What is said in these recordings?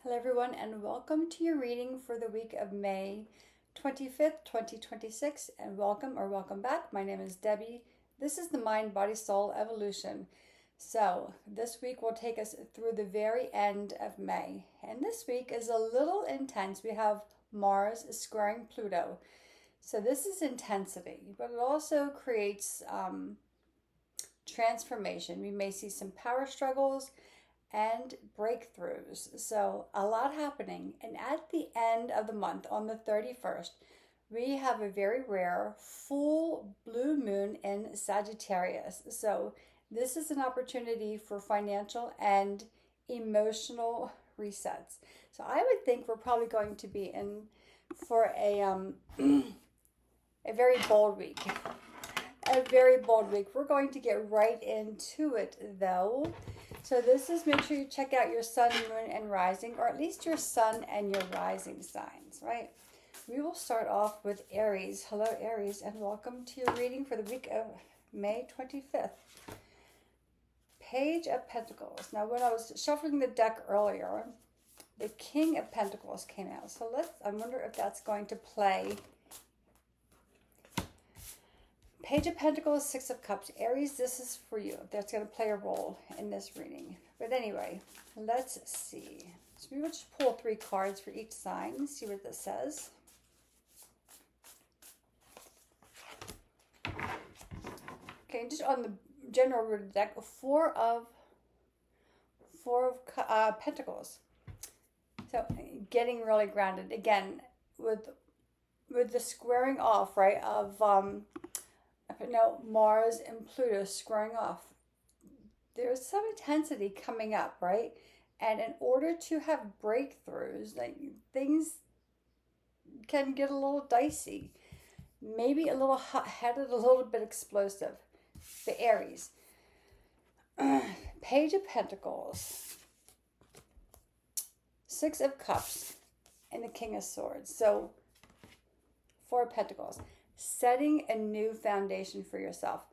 Hello everyone and welcome to your reading for the week of May 25th, 2026 and welcome back. My name is Debbie. This is the Mind, Body, Soul Evolution. So this week will take us through the very end of May. And this week is a little intense. We have Mars squaring Pluto. So this is intensity, but it also creates transformation. We may see some power struggles and breakthroughs. So a lot happening. And at the end of the month, on the 31st, we have a very rare full blue moon in Sagittarius. So this is an opportunity for financial and emotional resets. So I would think we're probably going to be in for a very bold week. A very bold week. We're going to get right into it though. So this is, make sure you check out your sun, moon, and rising, or at least your sun and your rising signs, right? We will start off with Aries. Hello, Aries, and welcome to your reading for the week of May 25th. Page of Pentacles. Now, when I was shuffling the deck earlier, the King of Pentacles came out. So I wonder if that's going to play. Page of Pentacles, Six of Cups. Aries, this is for you. That's going to play a role in this reading. But anyway, let's see. So we will just pull 3 cards for each sign and see what this says. Okay, just on the general root of the deck, Four of Pentacles. So getting really grounded. Again, with the squaring off, right, of Mars and Pluto squaring off. There's some intensity coming up, right? And in order to have breakthroughs, like, things can get a little dicey. Maybe a little hot-headed, a little bit explosive. The Aries. Page of Pentacles. Six of Cups. And the King of Swords. So, Four of Pentacles. Setting a new foundation for yourself.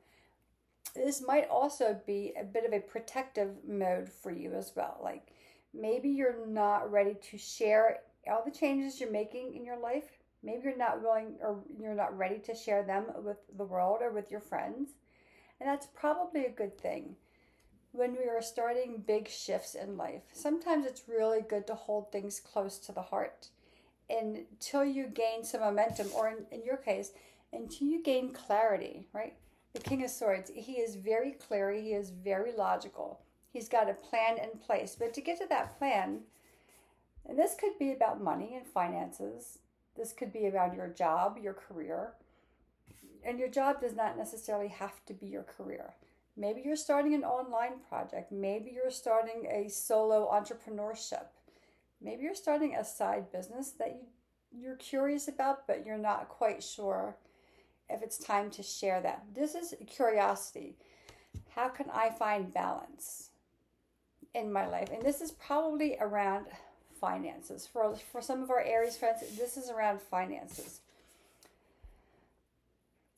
This might also be a bit of a protective mode for you as well. Like, maybe you're not ready to share all the changes you're making in your life. Maybe you're not willing, or you're not ready to share them with the world or with your friends. And that's probably a good thing. When we are starting big shifts in life, sometimes it's really good to hold things close to the heart until you gain some momentum, or in your case, until you gain clarity, right? The King of Swords, he is very clear, he is very logical. He's got a plan in place. But to get to that plan, and this could be about money and finances, this could be about your job, your career. And your job does not necessarily have to be your career. Maybe you're starting an online project. Maybe you're starting a solo entrepreneurship. Maybe you're starting a side business that you're curious about, but you're not quite sure if it's time to share that. This is curiosity. How can I find balance in my life? And this is probably around finances. For some of our Aries friends, this is around finances.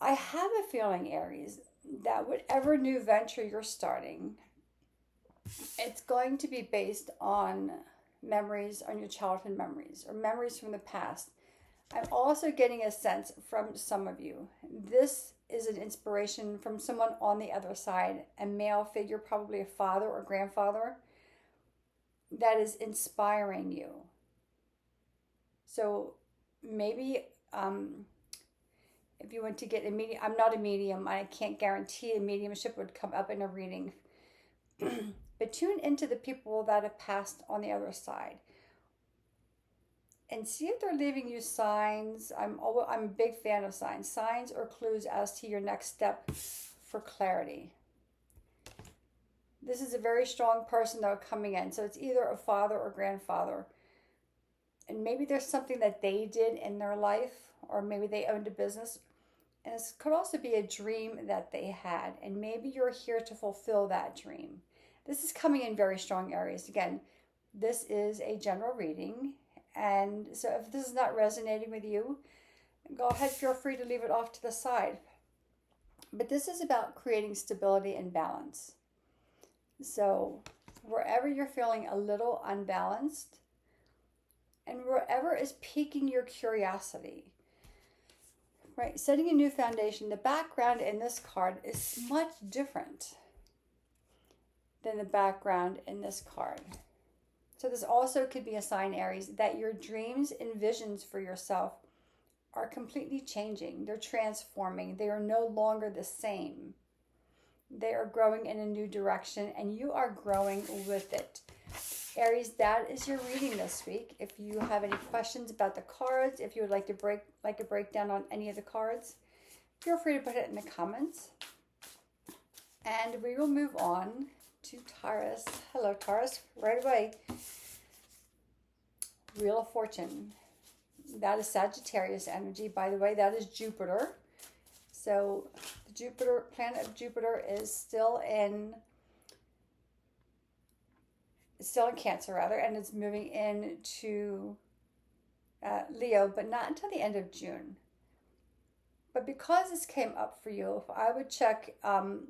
I have a feeling, Aries, that whatever new venture you're starting, it's going to be based on memories, on your childhood memories, or memories from the past. I'm also getting a sense from some of you. This is an inspiration from someone on the other side, a male figure, probably a father or grandfather, that is inspiring you. So maybe if you want to get a medium, I'm not a medium, I can't guarantee a mediumship would come up in a reading. But tune into the people that have passed on the other side. And see if they're leaving you signs. I'm a big fan of signs. Signs or clues as to your next step for clarity. This is a very strong person though coming in. So it's either a father or grandfather. And maybe there's something that they did in their life, or maybe they owned a business. And this could also be a dream that they had. And maybe you're here to fulfill that dream. This is coming in very strong, Aries. Again, this is a general reading. And so if this is not resonating with you, go ahead, feel free to leave it off to the side. But this is about creating stability and balance. So wherever you're feeling a little unbalanced, and wherever is piquing your curiosity. Right, setting a new foundation. The background in this card is much different than the background in this card. So this also could be a sign, Aries, that your dreams and visions for yourself are completely changing. They're transforming. They are no longer the same. They are growing in a new direction, and you are growing with it. Aries, that is your reading this week. If you have any questions about the cards, if you would like a breakdown on any of the cards, feel free to put it in the comments. And we will move on to Taurus. Hello, Taurus, right away. Wheel of Fortune. That is Sagittarius energy. By the way, that is Jupiter. So the planet of Jupiter is still in Cancer, rather, and it's moving into Leo, but not until the end of June. But because this came up for you, if I would check, Taurus,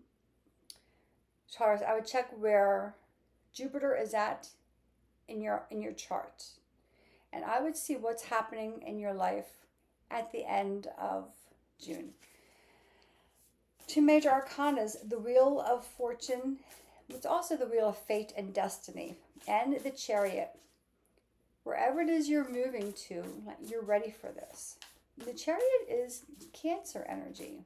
I would check where Jupiter is at in your chart, and I would see what's happening in your life at the end of June. Two major arcanas, the Wheel of Fortune. It's also the Wheel of Fate and Destiny, and the Chariot. Wherever it is you're moving to, you're ready for this. The Chariot is Cancer energy.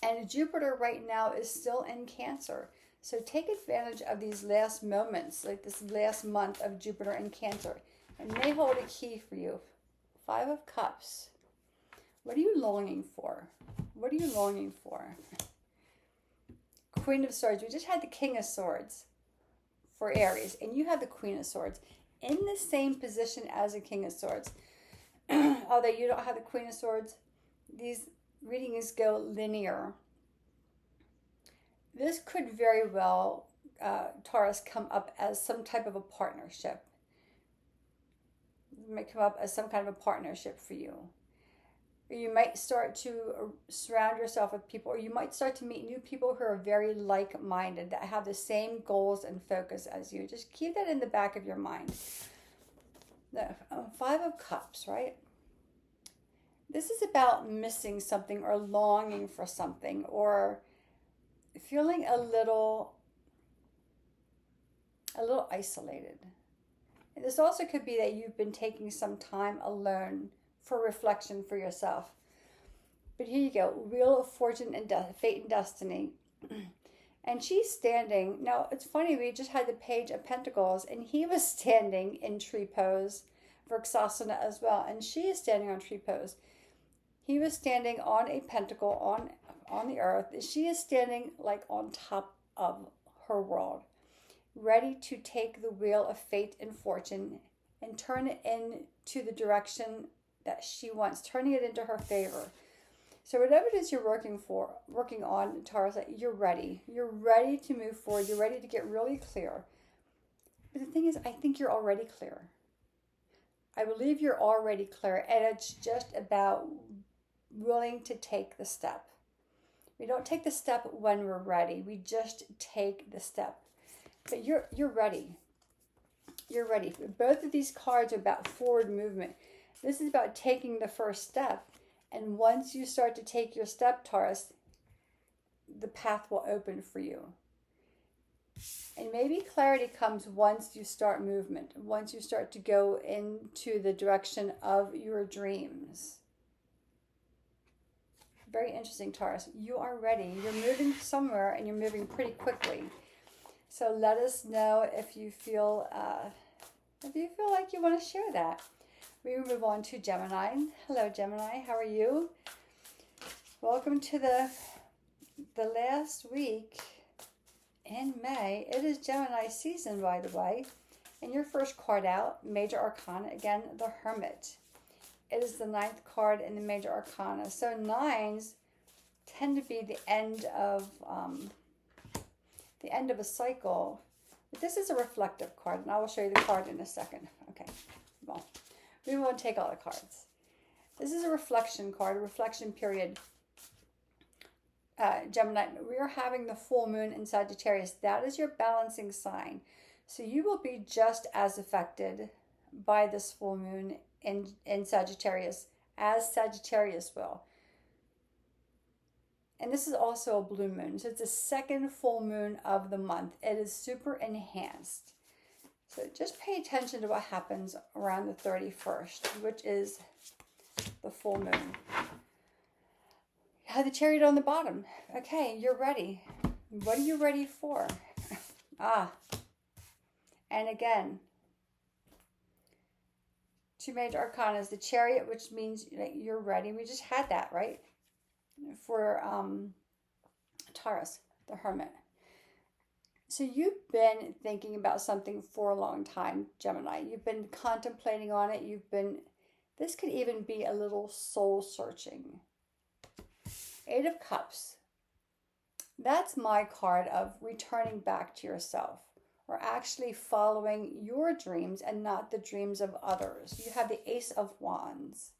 And Jupiter right now is still in Cancer. So take advantage of these last moments, like this last month of Jupiter in Cancer. And may hold a key for you. 5 of Cups. What are you longing for? What are you longing for? Queen of Swords. We just had the King of Swords for Aries, and you have the Queen of Swords in the same position as the King of Swords. Although you don't have the Queen of Swords, these readings go linear. This could very well, Taurus, come up as some type of a partnership. It might come up as some kind of a partnership for you. You might start to surround yourself with people, or you might start to meet new people who are very like-minded, that have the same goals and focus as you. Just keep that in the back of your mind. The 5 of Cups, right? This is about missing something or longing for something or feeling a little isolated. And this also could be that you've been taking some time alone for reflection for yourself. But here you go, Wheel of Fortune and Fate and Destiny. And she's standing, now it's funny, we just had the Page of Pentacles, and he was standing in tree pose, Vrksasana as well, and she is standing on tree pose. He was standing on a pentacle on the earth. She is standing like on top of her world, ready to take the wheel of fate and fortune and turn it into the direction that she wants, turning it into her favor. So whatever it is you're working on, Taurus, you're ready. You're ready to move forward. You're ready to get really clear. But the thing is, I think you're already clear. I believe you're already clear, and it's just about willing to take the step. We don't take the step when we're ready. We just take the step. But you're ready. You're ready. Both of these cards are about forward movement. This is about taking the first step. And once you start to take your step, Taurus, the path will open for you. And maybe clarity comes once you start movement, once you start to go into the direction of your dreams. Very interesting, Taurus. You are ready. You're moving somewhere, and you're moving pretty quickly. So let us know if you feel like you want to share that. We will move on to Gemini. Hello, Gemini. How are you? Welcome to the last week in May. It is Gemini season, by the way. And your first card out, Major Arcana, again, the Hermit. It is the 9th card in the Major Arcana. So 9s tend to be the end of a cycle. But this is a reflective card, and I will show you the card in a second. Okay, well, we won't take all the cards. This is a reflection card, a reflection period. Gemini, we are having the full moon in Sagittarius. That is your balancing sign. So you will be just as affected by this full moon in Sagittarius, as Sagittarius will. And this is also a blue moon. So it's the second full moon of the month. It is super enhanced. So just pay attention to what happens around the 31st, which is the full moon. You have the Chariot on the bottom. Okay, you're ready. What are you ready for? And again, two major arcana is the Chariot, which means that you're ready. We just had that, right? For Taurus, the Hermit. So you've been thinking about something for a long time, Gemini. You've been contemplating on it. This could even be a little soul searching. Eight of Cups. That's my card of returning back to yourself, or actually following your dreams and not the dreams of others. You have the Ace of Wands.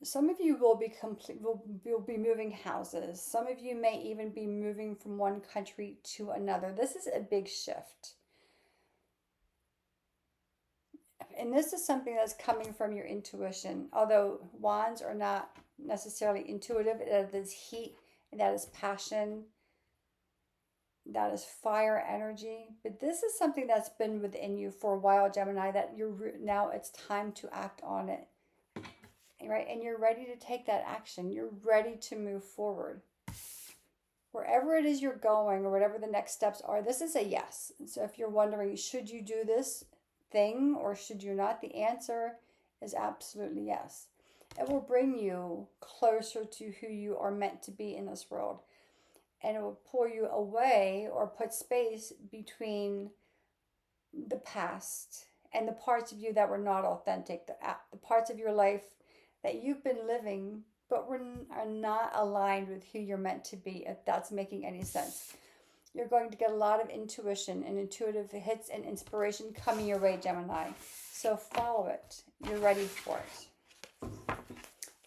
Some of you will be moving houses. Some of you may even be moving from one country to another. This is a big shift. And this is something that's coming from your intuition. Although wands are not necessarily intuitive, that is heat, and that is passion, that is fire energy. But this is something that's been within you for a while, Gemini, that now it's time to act on it. Right? And you're ready to take that action. You're ready to move forward. Wherever it is you're going, or whatever the next steps are, this is a yes. And so if you're wondering, should you do this thing or should you not? The answer is absolutely yes. It will bring you closer to who you are meant to be in this world. And it will pull you away or put space between the past and the parts of you that were not authentic, the parts of your life that you've been living but are not aligned with who you're meant to be, if that's making any sense. You're going to get a lot of intuition and intuitive hits and inspiration coming your way, Gemini. So follow it. You're ready for it.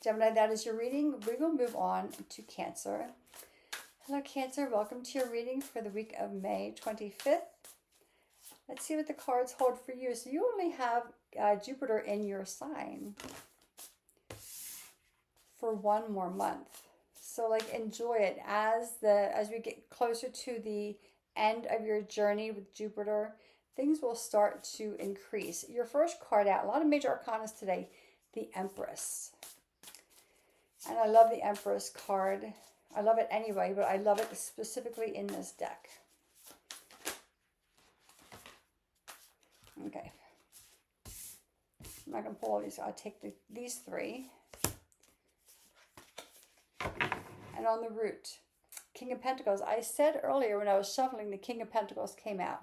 Gemini, that is your reading. We will move on to Cancer. Hello, Cancer. Welcome to your reading for the week of May 25th. Let's see what the cards hold for you. So you only have Jupiter in your sign for one more month. So enjoy it as we get closer to the end of your journey with Jupiter. Things will start to increase. Your first card out, a lot of major arcana today, the Empress. And I love the Empress card. I love it anyway, but I love it specifically in this deck. Okay. I'm not going to pull all these. I'll take these three. And on the root, King of Pentacles. I said earlier when I was shuffling, the King of Pentacles came out.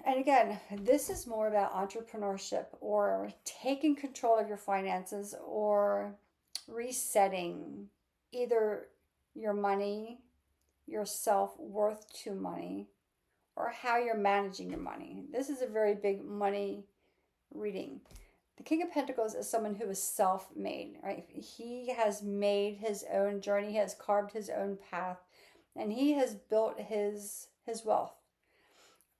And again, this is more about entrepreneurship or taking control of your finances or resetting either your money, your self-worth to money, or how you're managing your money. This is a very big money reading. The King of Pentacles is someone who is self-made, right? He has made his own journey, he has carved his own path, and he has built his wealth,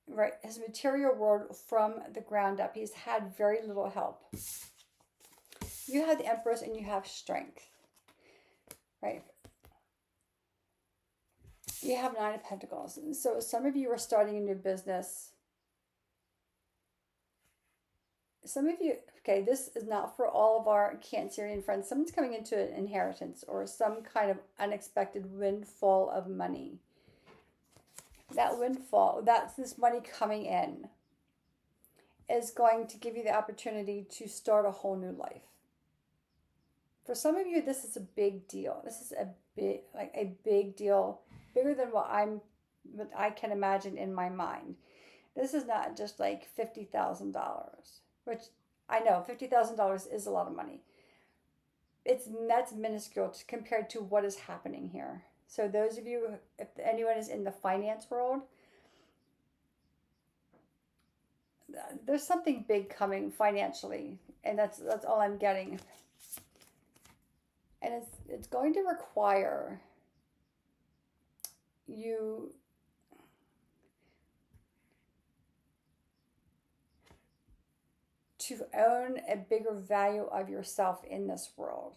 right? His material world from the ground up. He's had very little help. You have the Empress and you have strength, right? You have Nine of Pentacles. So some of you are starting a new business. Some of you, okay, this is not for all of our Cancerian friends. Someone's coming into an inheritance or some kind of unexpected windfall of money. That windfall, that's this money coming in, is going to give you the opportunity to start a whole new life. For some of you, this is a big deal. This is a big deal, bigger than what I can imagine in my mind. This is not just like $50,000. Which I know $50,000 is a lot of money. That's minuscule compared to what is happening here. So those of you, if anyone is in the finance world, there's something big coming financially, and that's all I'm getting. And it's going to require you to own a bigger value of yourself in this world.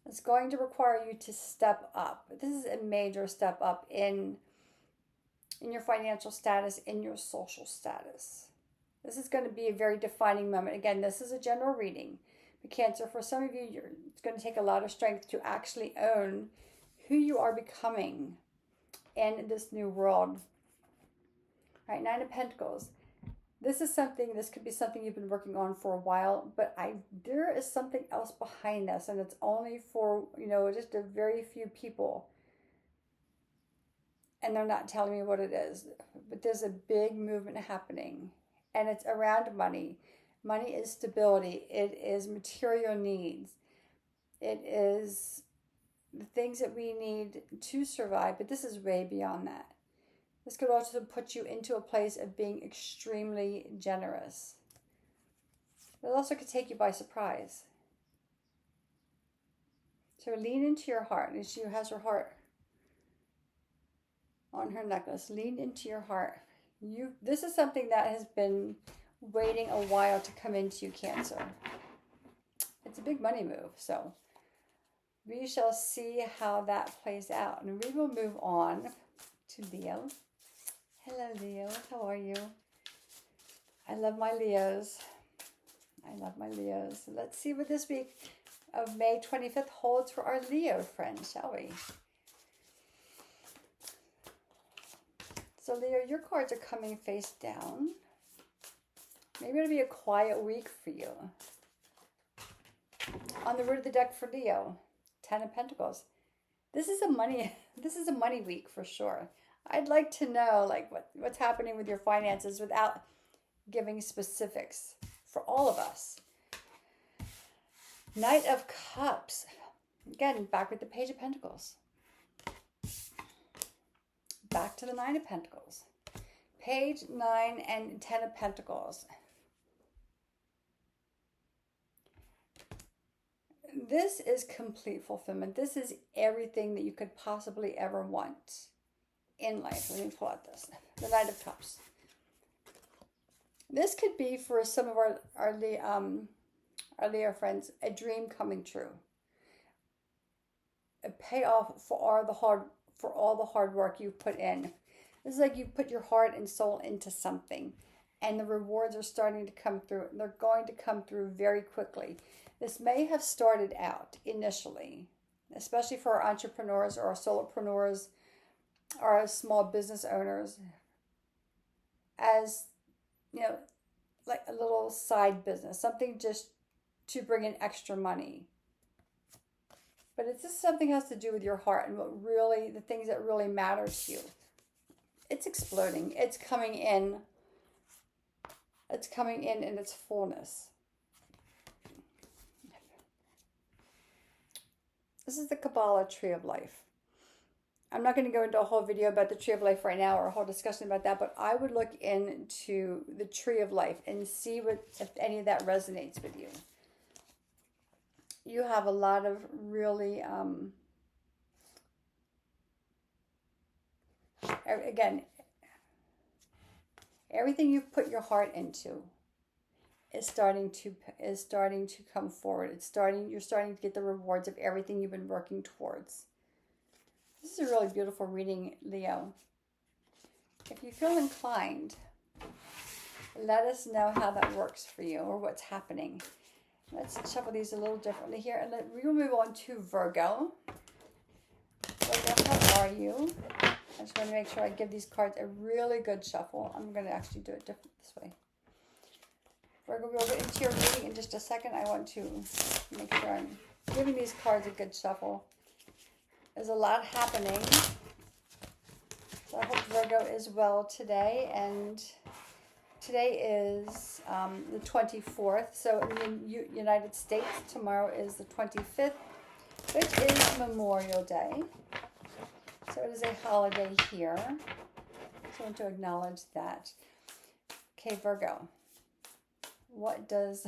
It's going to require you to step up. This is a major step up in your financial status, in your social status. This is going to be a very defining moment. Again, this is a general reading. But Cancer, for some of you, it's going to take a lot of strength to actually own who you are becoming in this new world. All right, Nine of Pentacles. This could be something you've been working on for a while, but there is something else behind this, and it's only for, just a very few people. And they're not telling me what it is, but there's a big movement happening, and it's around money. Money is stability. It is material needs. It is the things that we need to survive, but this is way beyond that. This could also put you into a place of being extremely generous. It also could take you by surprise. So lean into your heart. And she has her heart on her necklace. Lean into your heart. This is something that has been waiting a while to come into you, Cancer. It's a big money move. So we shall see how that plays out. And we will move on to Leo. Hello, Leo. How are you? I love my Leos. I love my Leos. So let's see what this week of May 25th holds for our Leo friends, shall we? So, Leo, your cards are coming face down. Maybe it'll be a quiet week for you. On the root of the deck for Leo, 10 of Pentacles. This is a money week for sure. I'd like to know what's happening with your finances without giving specifics for all of us. Knight of Cups. Again, back with the Page of Pentacles. Back to the Nine of Pentacles. Page, 9, and 10 of Pentacles. This is complete fulfillment. This is everything that you could possibly ever want in life. Let me pull out this. The Knight of Cups. This could be for some of our Leo friends, a dream coming true. A payoff for all the hard work you've put in. This is like you've put your heart and soul into something, and the rewards are starting to come through. And they're going to come through very quickly. This may have started out initially, especially for our entrepreneurs or our solopreneurs, our small business owners, as like a little side business, something just to bring in extra money. But it's just something has to do with your heart and the things that really matter to you. It's exploding. It's coming in. It's coming in its fullness. This is the Kabbalah Tree of Life. I'm not going to go into a whole video about the Tree of Life right now or a whole discussion about that, but I would look into the Tree of Life and see if any of that resonates with you. You have a lot of really, again, everything you've put your heart into is starting to come forward. You're starting to get the rewards of everything you've been working towards. This is a really beautiful reading, Leo. If you feel inclined, let us know how that works for you or what's happening. Let's shuffle these a little differently here, and we will move on to Virgo. Virgo, how are you? I just want to make sure I give these cards a really good shuffle. I'm going to actually do it different this way. Virgo, we'll get into your reading in just a second. I want to make sure I'm giving these cards a good shuffle. There's a lot happening. So I hope Virgo is well today. And today is the 24th. So in the United States, tomorrow is the 25th, which is Memorial Day. So it is a holiday here. So I want to acknowledge that. Okay, Virgo. What does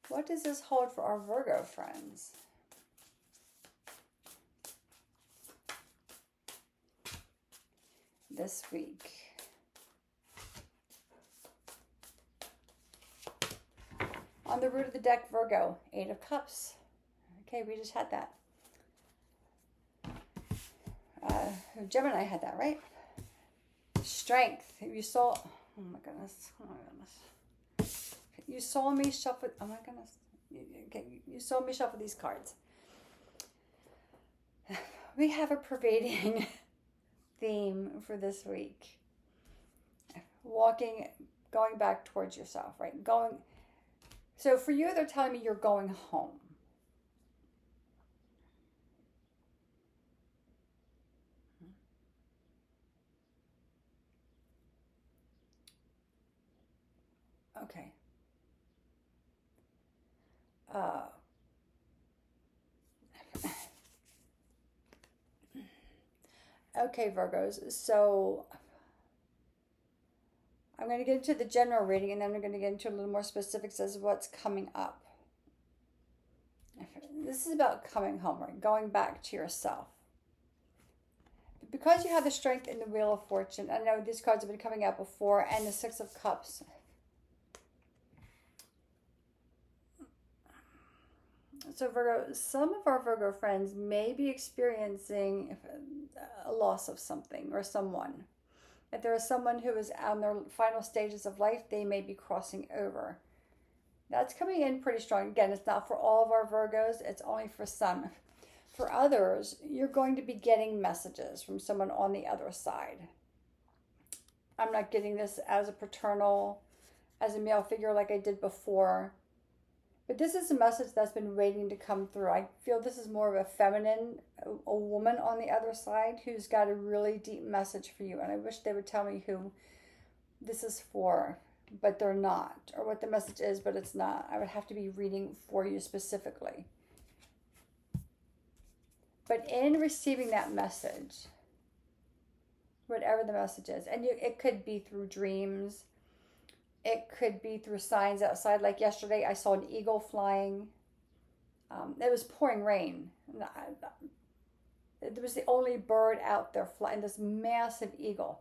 this hold for our Virgo friends? This week. On the root of the deck, Virgo, 8 of Cups. Okay, we just had that. Gemini had that, right? Strength. You saw, oh my goodness, oh my goodness. You saw me shuffle, oh my goodness. Okay, you saw me shuffle these cards. We have a pervading theme for this week. Going back towards yourself, right? So for you, they're telling me you're going home. Okay. Okay, Virgos. So I'm going to get into the general reading, and then I'm going to get into a little more specifics as to what's coming up. This is about coming home, right? Going back to yourself. Because you have the Strength in the Wheel of Fortune, I know these cards have been coming out before, and the Six of Cups. So Virgo, some of our Virgo friends may be experiencing a loss of something or someone. If there is someone who is on their final stages of life, they may be crossing over. That's coming in pretty strong. Again, it's not for all of our Virgos. It's only for some. For others, you're going to be getting messages from someone on the other side. I'm not getting this as a male figure like I did before. But this is a message that's been waiting to come through. I feel this is more of a feminine, a woman on the other side who's got a really deep message for you. And I wish they would tell me who this is for, but they're not. Or what the message is, but it's not. I would have to be reading for you specifically. But in receiving that message, whatever the message is, and it could be through dreams, it could be through signs outside. Like yesterday, I saw an eagle flying. It was pouring rain. It was the only bird out there flying, this massive eagle.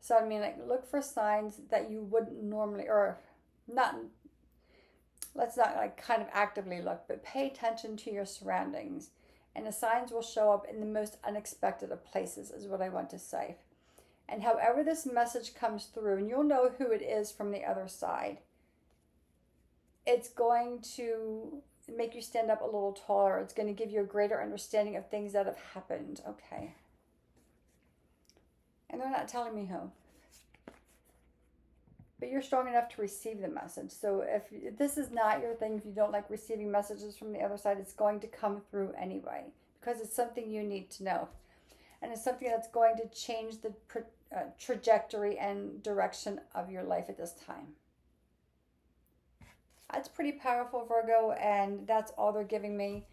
So, I mean, like, look for signs that you wouldn't normally, or not, let's not like kind of actively look, but pay attention to your surroundings. And the signs will show up in the most unexpected of places, is what I want to say. And however this message comes through, and you'll know who it is from the other side, it's going to make you stand up a little taller. It's going to give you a greater understanding of things that have happened. Okay. And they're not telling me who. But you're strong enough to receive the message. So if this is not your thing, if you don't like receiving messages from the other side, it's going to come through anyway. Because it's something you need to know. And it's something that's going to change the trajectory and direction of your life at this time. That's pretty powerful, Virgo, and that's all they're giving me.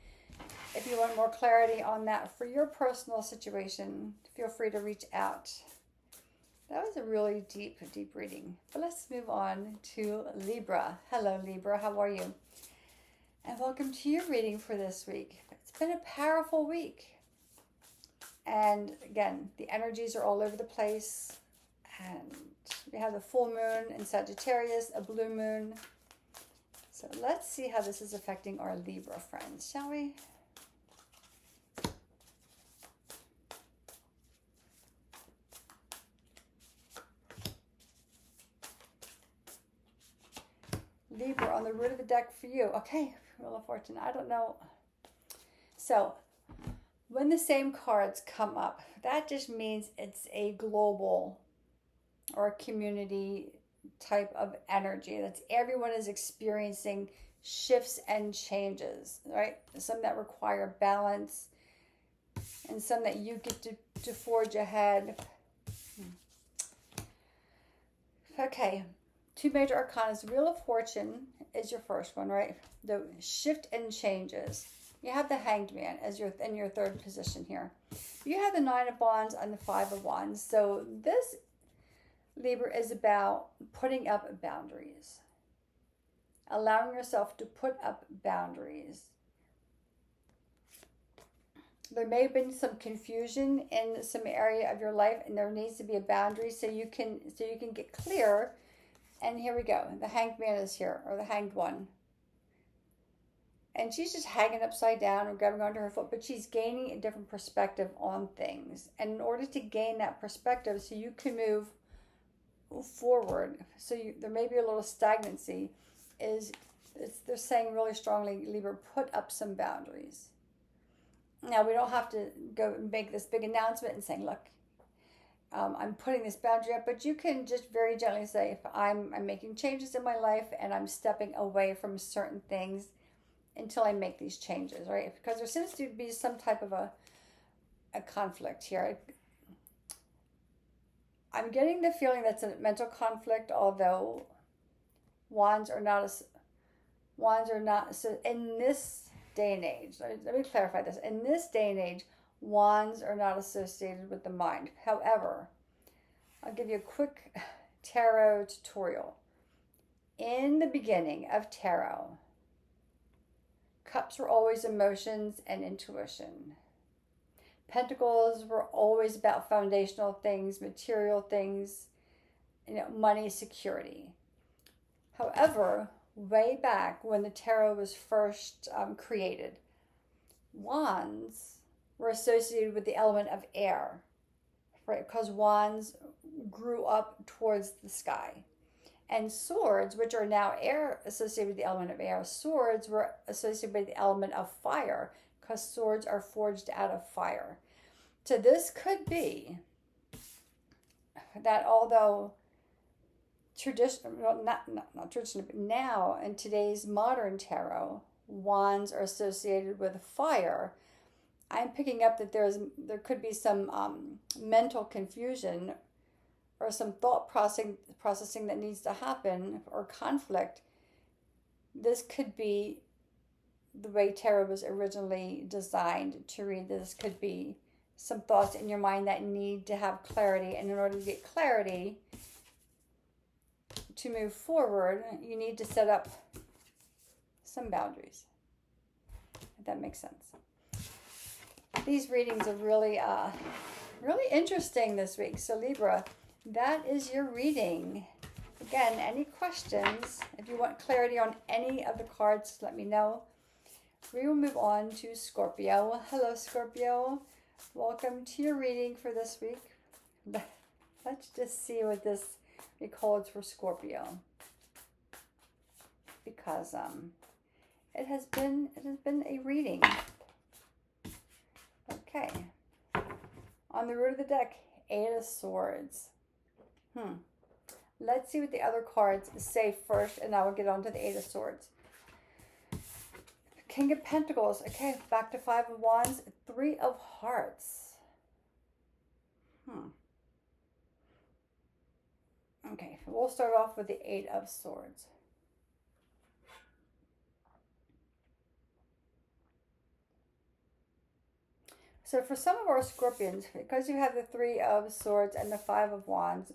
If you want more clarity on that for your personal situation, feel free to reach out. That was a really deep reading. But let's move on to Libra. Hello, Libra. How are you? And welcome to your reading for this week. It's been a powerful week. And again, the energies are all over the place. And we have the full moon in Sagittarius, a blue moon. So let's see how this is affecting our Libra friends, shall we? Libra on the root of the deck for you. Okay, Wheel of Fortune. I don't know. So when the same cards come up, that just means it's a global or a community type of energy. That's everyone is experiencing shifts and changes, right? Some that require balance and some that you get to forge ahead. Okay, two major arcana. Wheel of Fortune is your first one, right? The shift and changes. You have the Hanged Man as in your third position here. You have the Nine of Wands and the Five of Wands. So this, Libra, is about putting up boundaries. Allowing yourself to put up boundaries. There may have been some confusion in some area of your life, and there needs to be a boundary so you can get clear. And here we go. The Hanged Man is here, or the Hanged One. And she's just hanging upside down or grabbing onto her foot, but she's gaining a different perspective on things. And in order to gain that perspective, so you can move forward, so there may be a little stagnancy, they're saying really strongly, Libra, put up some boundaries. Now, we don't have to go and make this big announcement and saying, look, I'm putting this boundary up, but you can just very gently say, if I'm making changes in my life and I'm stepping away from certain things until I make these changes, right? Because there seems to be some type of a conflict here. I'm getting the feeling that's a mental conflict, although wands are not, so in this day and age, let me clarify this. In this day and age, wands are not associated with the mind. However, I'll give you a quick tarot tutorial. In the beginning of tarot, cups were always emotions and intuition. Pentacles were always about foundational things, material things, money, security. However, way back when the tarot was first created, wands were associated with the element of air, right? Because wands grew up towards the sky. And swords, which are now air, associated with the element of air, swords were associated with the element of fire, because swords are forged out of fire. So this could be that although not traditional, but now in today's modern tarot, wands are associated with fire, I'm picking up that there could be some mental confusion or some thought processing that needs to happen, or conflict. This could be the way tarot was originally designed to read. This could be some thoughts in your mind that need to have clarity, and in order to get clarity to move forward, you need to set up some boundaries, if that makes sense. These readings are really interesting this week. So Libra, that is your reading. Again, any questions, if you want clarity on any of the cards, let me know. We will move on to Scorpio. Hello, Scorpio. Welcome to your reading for this week. Let's just see what this records for Scorpio, because it has been a reading. Okay. On the root of the deck, Eight of Swords. Let's see what the other cards say first, and I will get on to the Eight of Swords. King of Pentacles. Okay, back to Five of Wands. Three of Hearts. Okay, we'll start off with the Eight of Swords. So for some of our Scorpions, because you have the Three of Swords and the Five of Wands,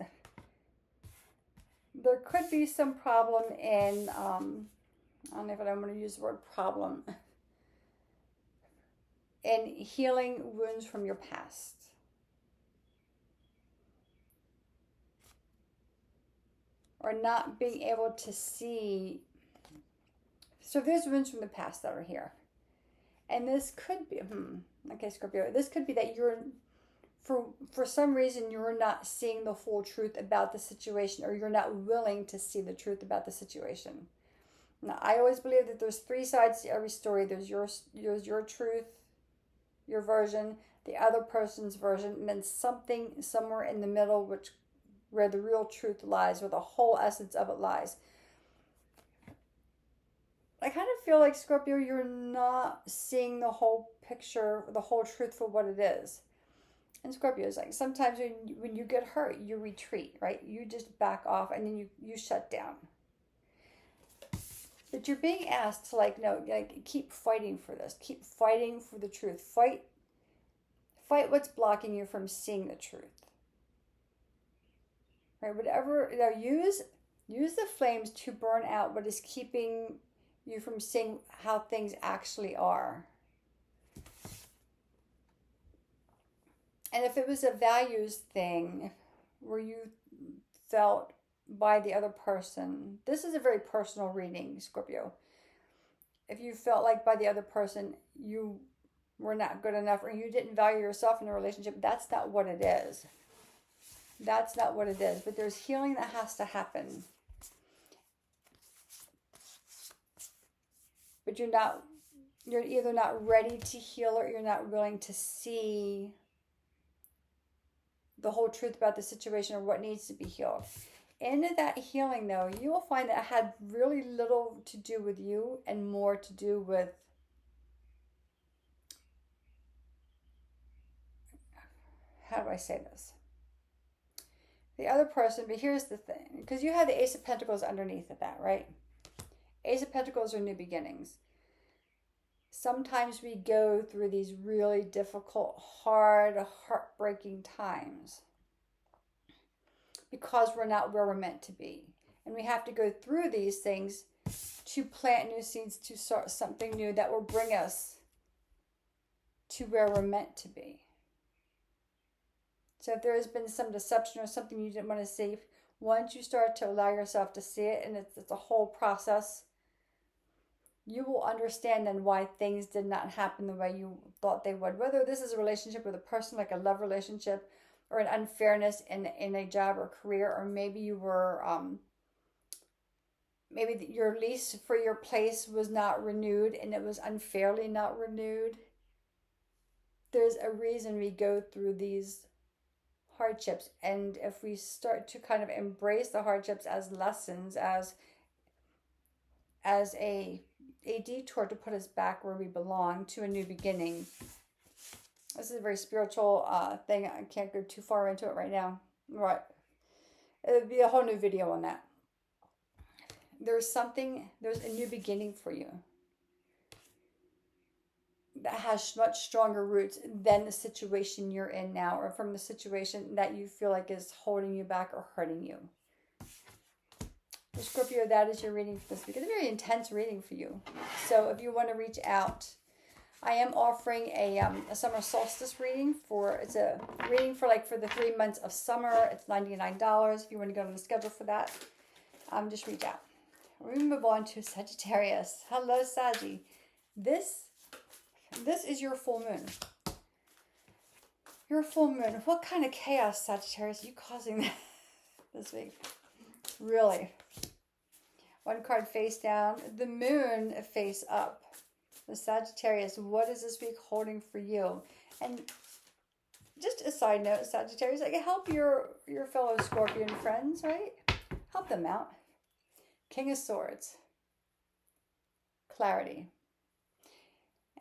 there could be some problem in, I don't know if I want to use the word problem, in healing wounds from your past. Or not being able to see. So there's wounds from the past that are here. And this could be, okay, Scorpio, this could be that you're, for some reason, you're not seeing the full truth about the situation, or you're not willing to see the truth about the situation. Now, I always believe that there's three sides to every story. There's your truth, your version, the other person's version, and then something somewhere in the middle, where the real truth lies, where the whole essence of it lies. I kind of feel like, Scorpio, you're not seeing the whole picture, the whole truth for what it is. And Scorpio is like, sometimes when you get hurt, you retreat, right? You just back off, and then you shut down. But you're being asked to keep fighting for this. Keep fighting for the truth. Fight what's blocking you from seeing the truth. Right? Whatever, use the flames to burn out what is keeping you from seeing how things actually are. And if it was a values thing where you felt by the other person, this is a very personal reading, Scorpio. if you felt like by the other person you were not good enough or you didn't value yourself in a relationship, that's not what it is. That's not what it is. But there's healing that has to happen. But you're either not ready to heal or you're not willing to see the whole truth about the situation or what needs to be healed. In that healing, though, you will find that it had really little to do with you and more to do with how do I say this? The other person, but here's the thing, because you have the Ace of Pentacles underneath of that, right? Ace of Pentacles are new beginnings. Sometimes we go through these really difficult, hard, heartbreaking times because we're not where we're meant to be. And we have to go through these things to plant new seeds, to start something new that will bring us to where we're meant to be. So if there has been some deception or something you didn't want to see, once you start to allow yourself to see it, and it's a whole process, you will understand then why things did not happen the way you thought they would. Whether this is a relationship with a person, like a love relationship, or an unfairness in a job or career, or maybe you were, maybe your lease for your place was not renewed and it was unfairly not renewed. There's a reason we go through these hardships, and if we start to kind of embrace the hardships as lessons, as a detour to put us back where we belong, to a new beginning. This is a very spiritual thing. I can't go too far into it right now. Right. It would be a whole new video on that. There's a new beginning for you that has much stronger roots than the situation you're in now, or from the situation that you feel like is holding you back or hurting you. Scorpio, that is your reading for this week. It's a very intense reading for you. So if you want to reach out, I am offering a summer solstice reading it's a reading for the 3 months of summer. It's $99 if you want to go on the schedule for that. Just reach out. We move on to Sagittarius. Hello, Saggy. This is your full moon. Your full moon. What kind of chaos, Sagittarius, are you causing this week? Really? One card face down. The moon face up. The Sagittarius, what is this week holding for you? And just a side note, Sagittarius, help your fellow Scorpion friends, right? Help them out. King of Swords. Clarity.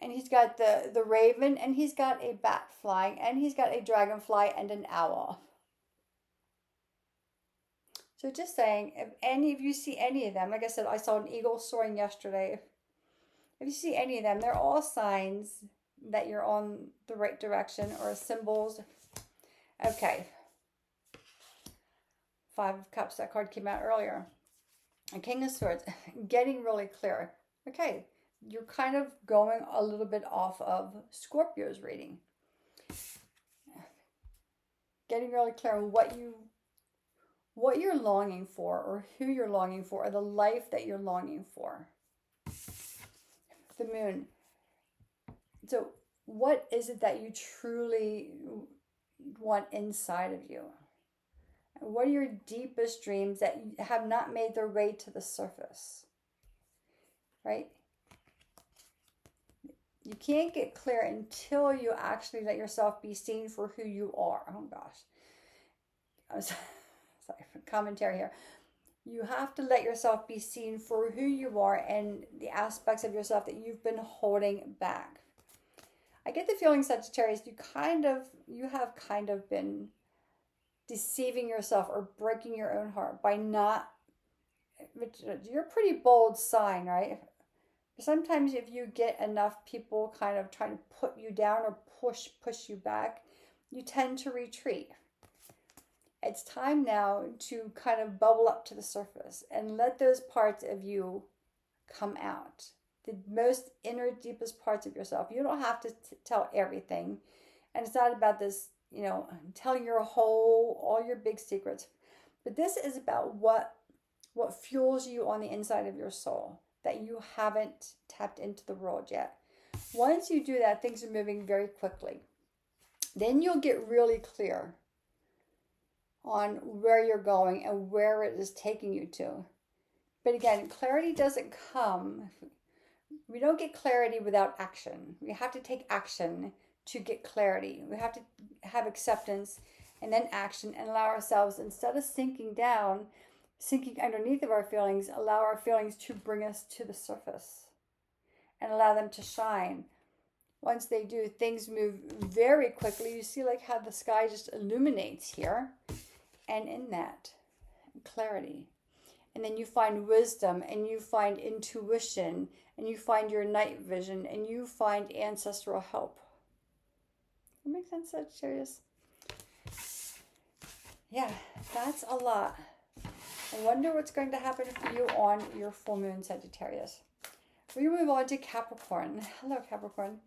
And he's got the raven, and he's got a bat flying, and he's got a dragonfly and an owl. So just saying, if any of you see any of them, like I said, I saw an eagle soaring yesterday. If you see any of them, they're all signs that you're on the right direction, or symbols. Okay. 5 of Cups, that card came out earlier. And King of Swords, getting really clear. Okay, you're kind of going a little bit off of Scorpio's reading. Getting really clear on what you're longing for, or who you're longing for, or the life that you're longing for. The moon. So what is it that you truly want inside of you? What are your deepest dreams that have not made their way to the surface? Right? You can't get clear until you actually let yourself be seen for who you are. Oh gosh. I'm sorry for commentary here. You have to let yourself be seen for who you are and the aspects of yourself that you've been holding back. I get the feeling, Sagittarius, you have kind of been deceiving yourself or breaking your own heart by not, you're a pretty bold sign, right? Sometimes if you get enough people kind of trying to put you down or push you back, you tend to retreat. It's time now to kind of bubble up to the surface and let those parts of you come out. The most inner, deepest parts of yourself. You don't have to tell everything. And it's not about this, telling all your big secrets. But this is about what fuels you on the inside of your soul. that you haven't tapped into the world yet. Once you do that, things are moving very quickly. Then you'll get really clear on where you're going and where it is taking you to. But again, clarity doesn't come. We don't get clarity without action. We have to take action to get clarity. We have to have acceptance and then action, and allow ourselves, instead of sinking underneath of our feelings, allow our feelings to bring us to the surface and allow them to shine. Once they do, things move very quickly. You see like how the sky just illuminates here, and in that, clarity. And then you find wisdom, and you find intuition, and you find your night vision, and you find ancestral help. That makes sense, Sagittarius? Yeah, that's a lot. I wonder what's going to happen for you on your full moon, Sagittarius. We move on to Capricorn. Hello, Capricorn.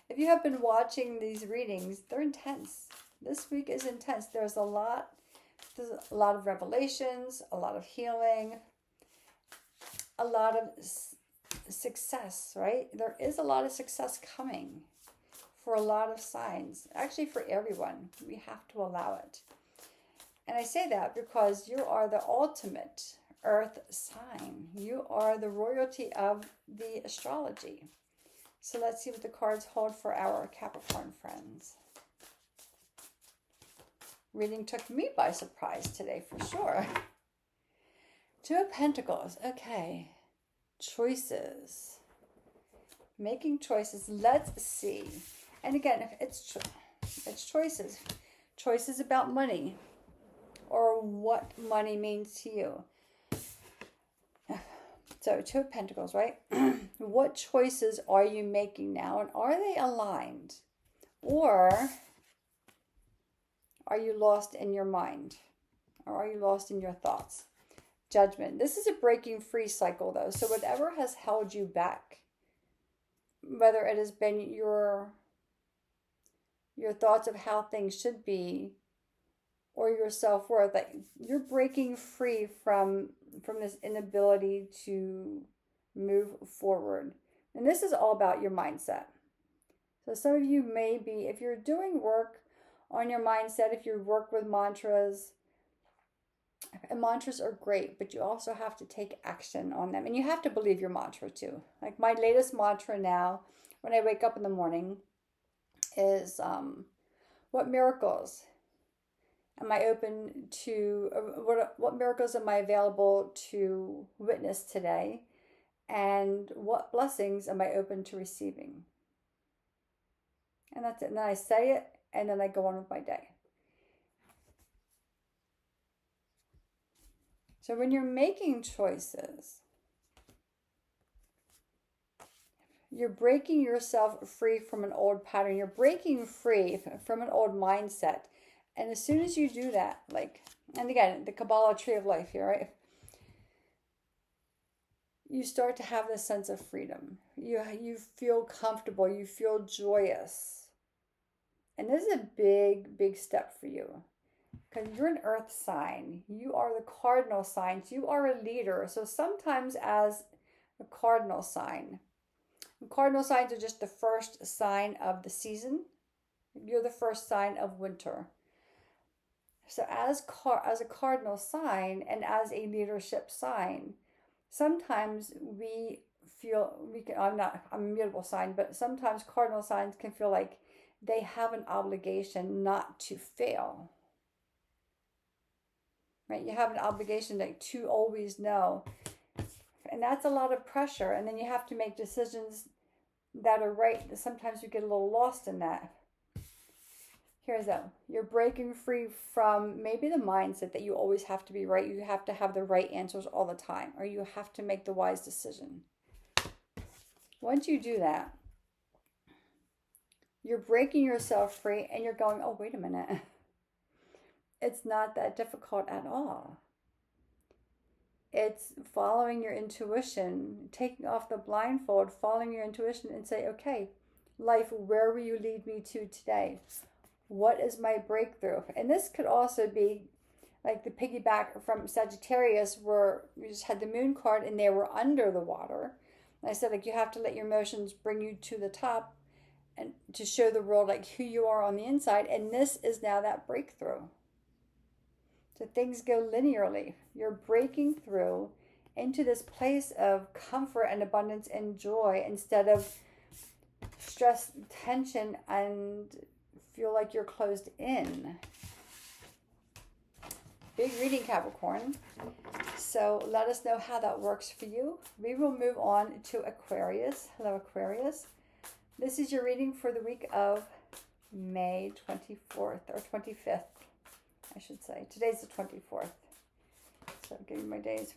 If you have been watching these readings, they're intense. This week is intense. There's a lot of revelations, a lot of healing, a lot of success, right? There is a lot of success coming for a lot of signs. Actually, for everyone. We have to allow it. And I say that because you are the ultimate earth sign. You are the royalty of the astrology. So let's see what the cards hold for our Capricorn friends. Reading took me by surprise today, for sure. Two of Pentacles. Okay. Choices. Making choices. Let's see. And again, it's choices. Choices about money, or what money means to you. So, Two of Pentacles, right? What choices are you making now, and are they aligned? Or are you lost in your mind? Or are you lost in your thoughts? Judgment. This is a breaking free cycle, though. So whatever has held you back, whether it has been your thoughts of how things should be, or your self-worth, like you're breaking free from this inability to move forward. And this is all about your mindset. So some of you may be, if you're doing work on your mindset, if you work with mantras, and mantras are great, but you also have to take action on them. And you have to believe your mantra too. Like my latest mantra now, when I wake up in the morning, is what miracles am I open to, what miracles am I available to witness today? And what blessings am I open to receiving? And that's it. And then I say it, and then I go on with my day. So when you're making choices, you're breaking yourself free from an old pattern. You're breaking free from an old mindset. And as soon as you do that, like, and again, the Kabbalah tree of life here, right? You start to have this sense of freedom. You feel comfortable. You feel joyous. And this is a big, big step for you. Because you're an earth sign. You are the cardinal signs. You are a leader. So sometimes as a cardinal signs are just the first sign of the season. You're the first sign of winter. So as a cardinal sign and as a leadership sign, sometimes I'm a mutable sign, but sometimes cardinal signs can feel like they have an obligation not to fail. Right? You have an obligation to always know. And that's a lot of pressure. And then you have to make decisions that are right. Sometimes you get a little lost in that. Here's that. You're breaking free from maybe the mindset that you always have to be right. You have to have the right answers all the time, or you have to make the wise decision. Once you do that, you're breaking yourself free, and you're going, oh, wait a minute. It's not that difficult at all. It's following your intuition, taking off the blindfold, following your intuition, and say, okay, life, where will you lead me to today? What is my breakthrough? And this could also be like the piggyback from Sagittarius, where we just had the moon card and they were under the water. And I said, like, you have to let your emotions bring you to the top and to show the world like who you are on the inside. And this is now that breakthrough. So things go linearly. You're breaking through into this place of comfort and abundance and joy instead of stress, tension, and feel like you're closed in. Big reading, Capricorn. So let us know how that works for you. We will move on to Aquarius. Hello, Aquarius. This is your reading for the week of May 24th or 25th, I should say. Today's the 24th. So I'll give you my days.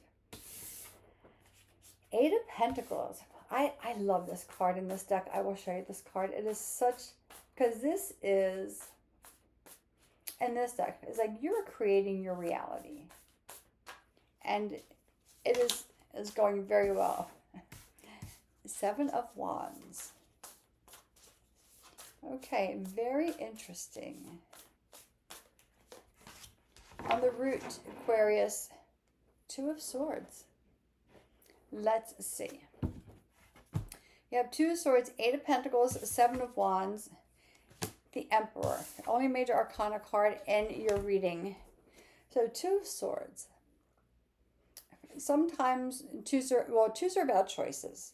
Eight of Pentacles. I love this card in this deck. I will show you this card. It is such, because this is, in this deck, it's like you're creating your reality. And it is going very well. Seven of Wands. Okay, very interesting. On the root, Aquarius, Two of Swords. Let's see. You have Two of Swords, Eight of Pentacles, Seven of Wands, the Emperor. Only major arcana card in your reading. So Two of Swords. Sometimes twos are about choices.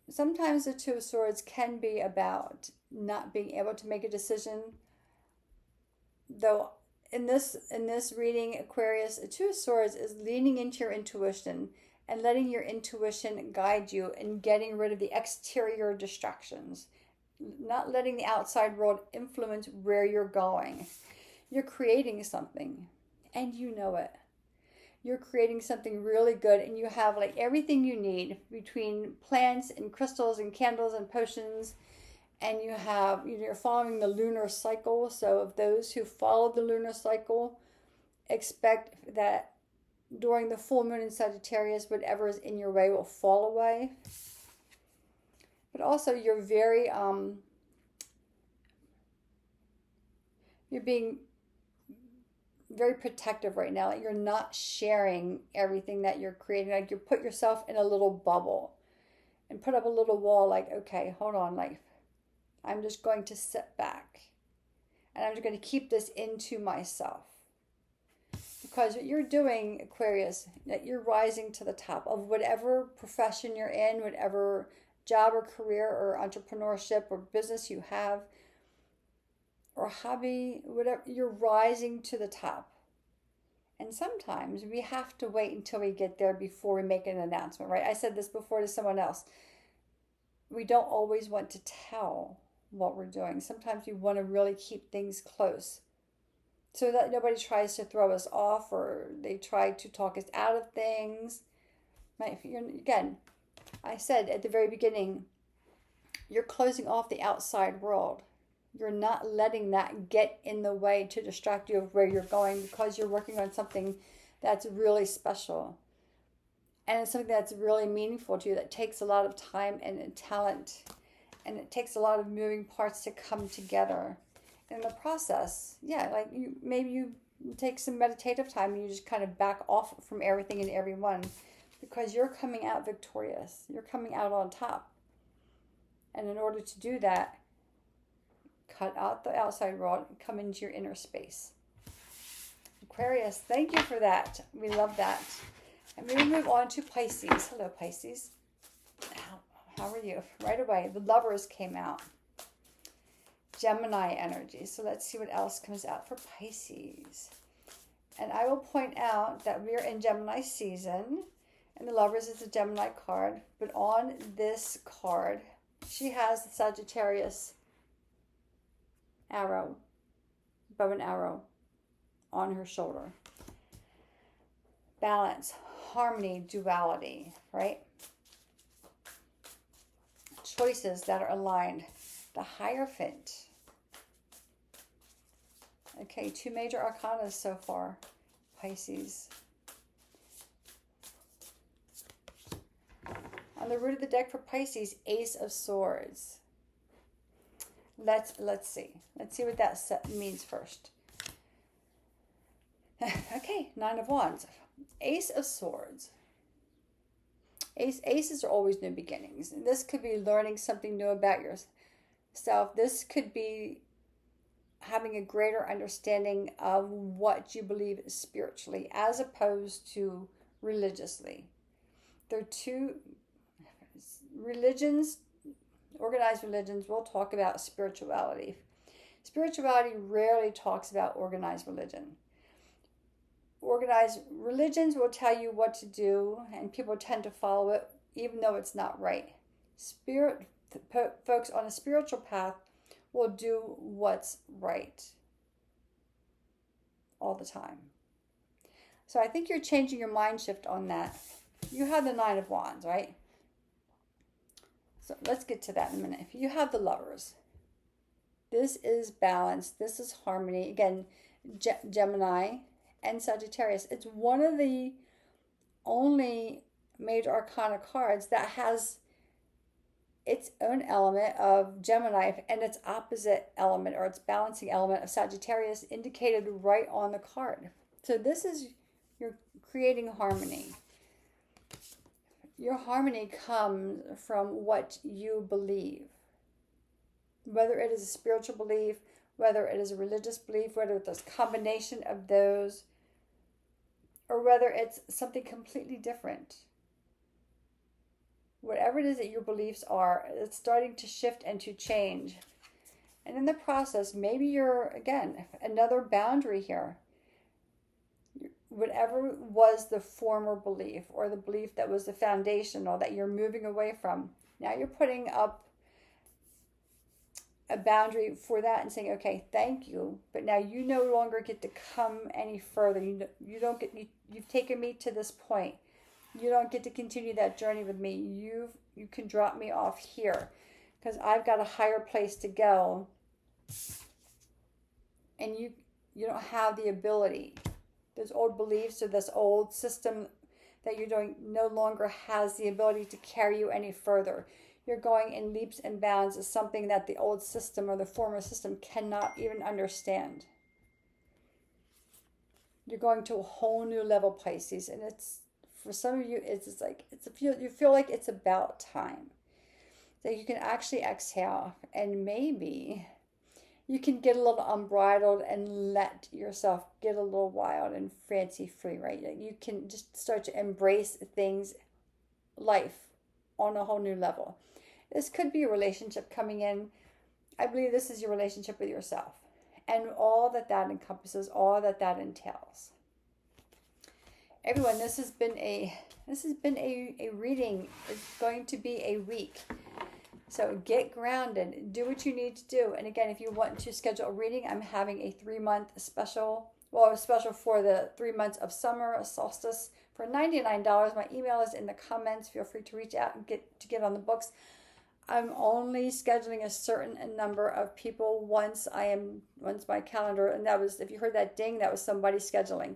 Sometimes the Two of Swords can be about not being able to make a decision. Though in this reading, Aquarius, a Two of Swords is leaning into your intuition and letting your intuition guide you and getting rid of the exterior distractions. Not letting the outside world influence where you're going. You're creating something and you know it. You're creating something really good and you have like everything you need between plants and crystals and candles and potions, and you're following the lunar cycle. So of those who follow the lunar cycle, expect that during the full moon in Sagittarius, whatever is in your way will fall away. But also you're very you're being very protective right now. Like you're not sharing everything that you're creating. Like you put yourself in a little bubble and put up a little wall. Like, okay, hold on. Like I'm just going to sit back and I'm just going to keep this into myself. Because what you're doing, Aquarius, that you're rising to the top of whatever profession you're in, whatever job or career or entrepreneurship or business you have, or hobby, whatever, you're rising to the top. And sometimes we have to wait until we get there before we make an announcement, right? I said this before to someone else. We don't always want to tell what we're doing. Sometimes we want to really keep things close so that nobody tries to throw us off or they try to talk us out of things. Again, I said at the very beginning, you're closing off the outside world. You're not letting that get in the way to distract you of where you're going because you're working on something that's really special. And it's something that's really meaningful to you that takes a lot of time and talent. And it takes a lot of moving parts to come together. In the process, yeah, like maybe you take some meditative time and you just kind of back off from everything and everyone because you're coming out victorious. You're coming out on top. And in order to do that, cut out the outside world and come into your inner space. Aquarius, thank you for that. We love that. And we move on to Pisces. Hello, Pisces. How are you? Right away, the Lovers came out. Gemini energy. So let's see what else comes out for Pisces. And I will point out that we're in Gemini season. And the Lovers is a Gemini card. But on this card, she has the Sagittarius arrow, bow and arrow on her shoulder. Balance, harmony, duality, right? Choices that are aligned. The Hierophant. Okay, two major arcana so far, Pisces. On the root of the deck for Pisces, Ace of Swords. Let's see. Let's see what that means first. Okay, Nine of Wands. Ace of Swords. Aces are always new beginnings. And this could be learning something new about yourself. This could be having a greater understanding of what you believe spiritually as opposed to religiously. There are two religions, organized religions will talk about spirituality. Spirituality rarely talks about organized religion. Organized religions will tell you what to do, and people tend to follow it even though it's not right. Folks on a spiritual path will do what's right all the time. So I think you're changing your mind shift on that. You have the Nine of Wands, right? So let's get to that in a minute. If you have the Lovers, this is balance. This is harmony. Again, Gemini and Sagittarius. It's one of the only major arcana cards that has its own element of Gemini and its opposite element or its balancing element of Sagittarius indicated right on the card. So this is, you're creating harmony. Your harmony comes from what you believe. Whether it is a spiritual belief, whether it is a religious belief, whether it's a combination of those, or whether it's something completely different. Whatever it is that your beliefs are, it's starting to shift and to change. And in the process, maybe you're, again, another boundary here. Whatever was the former belief or the belief that was the foundation or that you're moving away from, now you're putting up a boundary for that and saying, okay, thank you, but now you no longer get to come any further. You've taken me to this point. You don't get to continue that journey with me. You can drop me off here because I've got a higher place to go, and you don't have the ability. Those old beliefs or this old system that you're doing no longer has the ability to carry you any further. You're going in leaps and bounds as something that the old system or the former system cannot even understand. You're going to a whole new level, Pisces, and it's, for some of you, you feel like it's about time. That you can actually exhale, and maybe you can get a little unbridled and let yourself get a little wild and fancy free, right? You can just start to embrace things, life, on a whole new level. This could be a relationship coming in. I believe this is your relationship with yourself and all that encompasses, all that entails. Everyone, this has been a reading. It's going to be a week. So get grounded, do what you need to do. And again, if you want to schedule a reading, I'm having a 3-month special. Well, a special for the 3 months of summer, a solstice, for $99. My email is in the comments. Feel free to reach out and get on the books. I'm only scheduling a certain number of people once my calendar, and that was, if you heard that ding, that was somebody scheduling.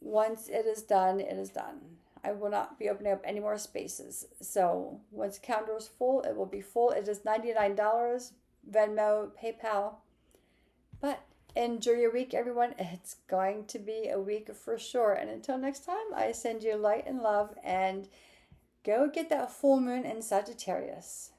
Once it is done, it is done. I will not be opening up any more spaces. So once the calendar is full, it will be full. It is $99, Venmo, PayPal. But enjoy your week, everyone. It's going to be a week for sure. And until next time, I send you light and love, and go get that full moon in Sagittarius.